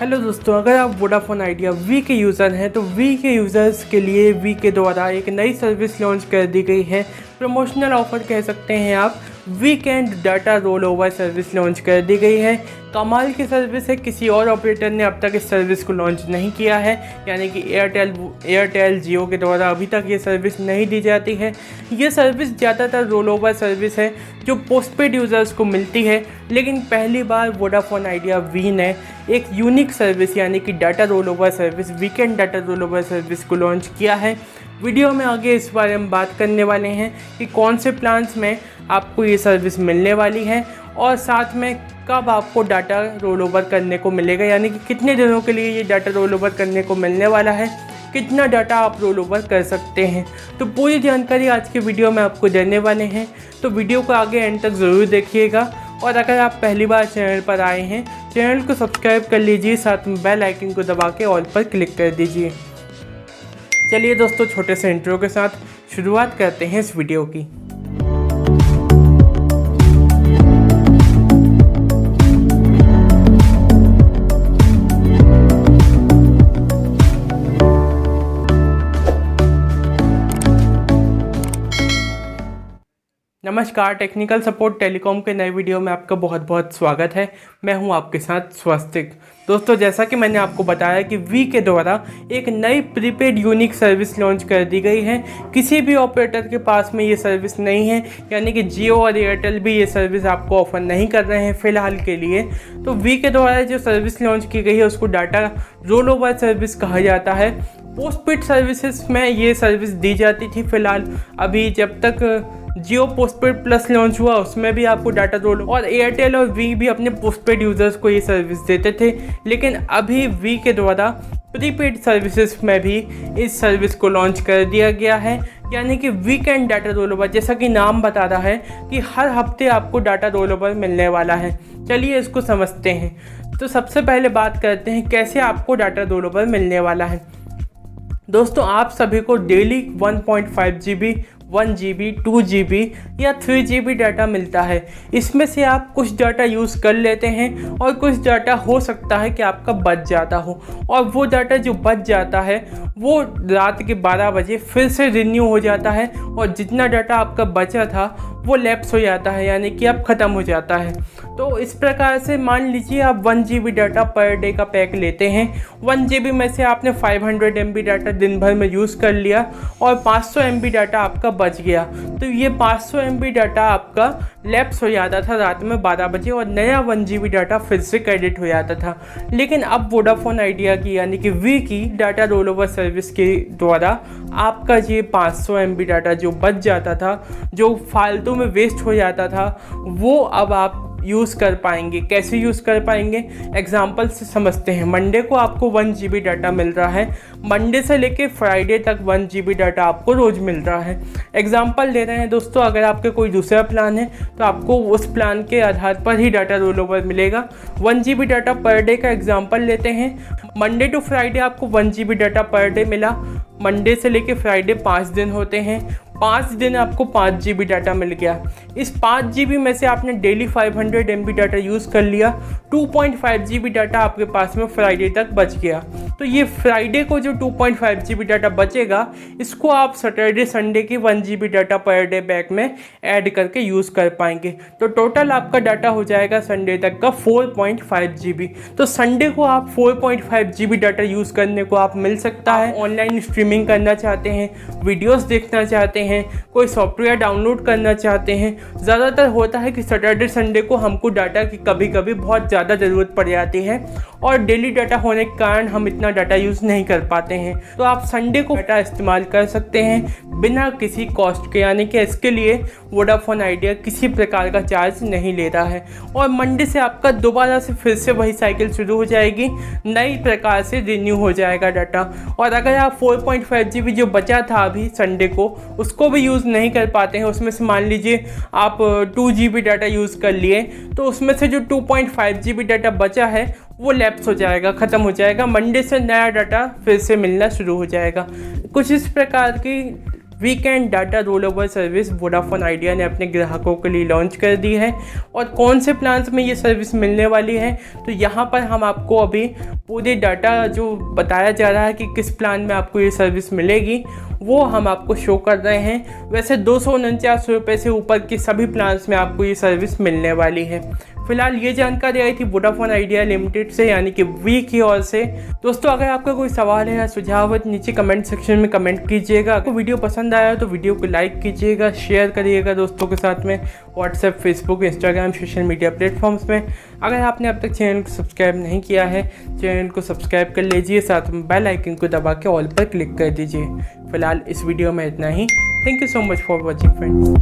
Hello दोस्तों, अगर आप वोडाफोन आइडिया वी के यूज़र हैं तो वी के यूज़र्स के लिए वी के द्वारा एक नई सर्विस लॉन्च कर दी गई है। प्रमोशनल ऑफ़र कह सकते हैं आप। Weekend data roll over service launch कर दी गई है। कमाल की सर्विस है, किसी और ऑपरेटर ने अब तक इस सर्विस को लॉन्च नहीं किया है, यानी कि एयरटेल जियो के द्वारा अभी तक ये सर्विस नहीं दी जाती है। ये सर्विस ज़्यादातर रोल ओवर सर्विस है जो पोस्टपेड यूज़र्स को मिलती है, लेकिन पहली बार वोडाफोन आइडिया वी ने एक यूनिक सर्विस यानी कि data roll over service, weekend data roll over service को लॉन्च किया है। वीडियो में आगे इस बारे में बात करने वाले हैं कि कौन से प्लान्स में आपको ये सर्विस मिलने वाली है और साथ में कब आपको डाटा रोल ओवर करने को मिलेगा, यानी कि कितने दिनों के लिए ये डाटा रोल ओवर करने को मिलने वाला है, कितना डाटा आप रोल ओवर कर सकते हैं। तो पूरी जानकारी आज के वीडियो में आपको देने वाले हैं, तो वीडियो को आगे एंड तक ज़रूर देखिएगा। और अगर आप पहली बार चैनल पर आए हैं, चैनल को सब्सक्राइब कर लीजिए, साथ में बेल आइकन को दबा के ऑल पर क्लिक कर दीजिए। चलिए दोस्तों, छोटे से इंट्रो के साथ शुरुआत करते हैं इस वीडियो की। नमस्कार, टेक्निकल सपोर्ट टेलीकॉम के नए वीडियो में आपका बहुत बहुत स्वागत है। मैं हूं आपके साथ स्वस्तिक। दोस्तों, जैसा कि मैंने आपको बताया कि वी के द्वारा एक नई प्रीपेड यूनिक सर्विस लॉन्च कर दी गई है। किसी भी ऑपरेटर के पास में ये सर्विस नहीं है, यानी कि जियो और एयरटेल भी ये सर्विस आपको ऑफर नहीं कर रहे हैं फ़िलहाल के लिए। तो वी के द्वारा जो सर्विस लॉन्च की गई है उसको डाटा रोल ओवर सर्विस कहा जाता है। पोस्टपेड सर्विसेज में ये सर्विस दी जाती थी फ़िलहाल। अभी जब तक जियो पोस्टपेड प्लस लॉन्च हुआ उसमें भी आपको डाटा रोल, और एयरटेल और वी भी अपने पोस्टपेड यूज़र्स को ये सर्विस देते थे। लेकिन अभी वी के द्वारा प्रीपेड सर्विसेज में भी इस सर्विस को लॉन्च कर दिया गया है, यानी कि वीकेंड डाटा रोल ओवर। जैसा कि नाम बता रहा है कि हर हफ्ते आपको डाटा रोल ओवर मिलने वाला है। चलिए इसको समझते हैं। तो सबसे पहले बात करते हैं कैसे आपको डाटा रोल ओवर मिलने वाला है। दोस्तों, आप सभी को डेली 1.5 GB, 1 GB, 2 GB या 3 GB डाटा मिलता है। इसमें से आप कुछ डाटा यूज़ कर लेते हैं और कुछ डाटा हो सकता है कि आपका बच जाता हो, और वो डाटा जो बच जाता है वो रात के 12 बजे फिर से रिन्यू हो जाता है, और जितना डाटा आपका बचा था वो लैप्स हो जाता है, यानी कि अब ख़त्म हो जाता है। तो इस प्रकार से मान लीजिए आप 1 GB डाटा पर डे का पैक लेते हैं। 1 GB में से आपने 500 MB डाटा दिन भर में यूज़ कर लिया और 500 MB डाटा आपका बच गया। तो ये 500 MB डाटा आपका लैप्स हो जाता था रात में 12 बजे, और नया 1 GB डाटा फिर से क्रेडिट हो जाता था। लेकिन अब वोडाफोन आइडिया की यानी कि वी की डाटा रोल ओवर सर्विस के द्वारा आपका ये 500 MB डाटा जो बच जाता था, जो फालतू में वेस्ट हो जाता था, वो अब आप यूज़ कर पाएंगे। कैसे यूज़ कर पाएंगे, एग्जाम्पल से समझते हैं। मंडे को आपको 1 GB डाटा मिल रहा है। मंडे से लेके फ्राइडे तक 1 GB डाटा आपको रोज़ मिल रहा है। एग्जाम्पल दे रहे हैं दोस्तों, अगर आपके कोई दूसरा प्लान है तो आपको उस प्लान के आधार पर ही डाटा रोल ओवर मिलेगा। 1 GB डाटा पर डे का एग्जाम्पल लेते हैं। मंडे टू फ्राइडे आपको 1 GB डाटा पर डे मिला। मंडे से लेके फ्राइडे 5 दिन होते हैं। 5 दिन आपको 5 GB डाटा मिल गया। इस 5 GB में से आपने डेली 500 MB डाटा यूज़ कर लिया। 2.5 GB डाटा आपके पास में फ्राइडे तक बच गया। तो ये फ्राइडे को जो 2.5 GB डाटा बचेगा, इसको आप सैटरडे संडे की 1 GB data per day pack में ऐड करके यूज़ कर पाएंगे। तो टोटल आपका डाटा हो जाएगा संडे तक का 4.5 GB। तो संडे को आप 4.5 GB डाटा यूज़ करने को आप मिल सकता है। ऑनलाइन स्ट्रीमिंग करना चाहते हैं, वीडियोस देखना चाहते हैं, कोई सॉफ्टवेयर डाउनलोड करना चाहते हैं। ज़्यादातर होता है कि सैटरडे संडे को हमको डाटा की कभी कभी बहुत ज़्यादा ज़रूरत पड़ जाती है, और डेली डाटा होने के कारण हम इतना डाटा यूज़ नहीं कर पाते हैं। तो आप संडे को डाटा इस्तेमाल कर सकते हैं बिना किसी कॉस्ट के, यानी कि इसके लिए वोडाफोन आइडिया किसी प्रकार का चार्ज नहीं ले रहा है। और मंडे से आपका दोबारा से फिर से वही साइकिल शुरू हो जाएगी, नई प्रकार से रिन्यू हो जाएगा डाटा। और अगर आप 4.5 GB जो बचा था अभी संडे को, उसको भी यूज़ नहीं कर पाते हैं, उसमें से मान लीजिए आप 2 GB डाटा यूज़ कर लिए, तो उसमें से जो 2.5 GB डाटा बचा है वो लैप्स हो जाएगा, ख़त्म हो जाएगा। मंडे से नया डाटा फिर से मिलना शुरू हो जाएगा। कुछ इस प्रकार की weekend data roll over service Vodafone idea ने अपने ग्राहकों के लिए लॉन्च कर दी है। और कौन से प्लान्स में ये सर्विस मिलने वाली है, तो यहाँ पर हम आपको अभी पूरे डाटा जो बताया जा रहा है कि किस प्लान में आपको ये सर्विस मिलेगी वो हम आपको शो कर रहे हैं। वैसे 249 रुपये से ऊपर के सभी प्लान्स में आपको ये सर्विस मिलने वाली है। फिलहाल ये जानकारी आई थी वोडाफोन आइडिया लिमिटेड से, यानी कि वी की ओर से। दोस्तों अगर आपका कोई सवाल है या सुझाव है तो नीचे कमेंट सेक्शन में कमेंट कीजिएगा। आपको वीडियो पसंद आया तो वीडियो को लाइक कीजिएगा, शेयर करिएगा दोस्तों के साथ में WhatsApp, Facebook, Instagram, social media platforms में। अगर आपने अब तक चैनल को सब्सक्राइब नहीं किया है, चैनल को सब्सक्राइब कर लीजिए, साथ में बेल आइकन को दबा के ऑल पर क्लिक कर दीजिए। फिलहाल इस वीडियो में इतना ही। Thank you so much for watching friends.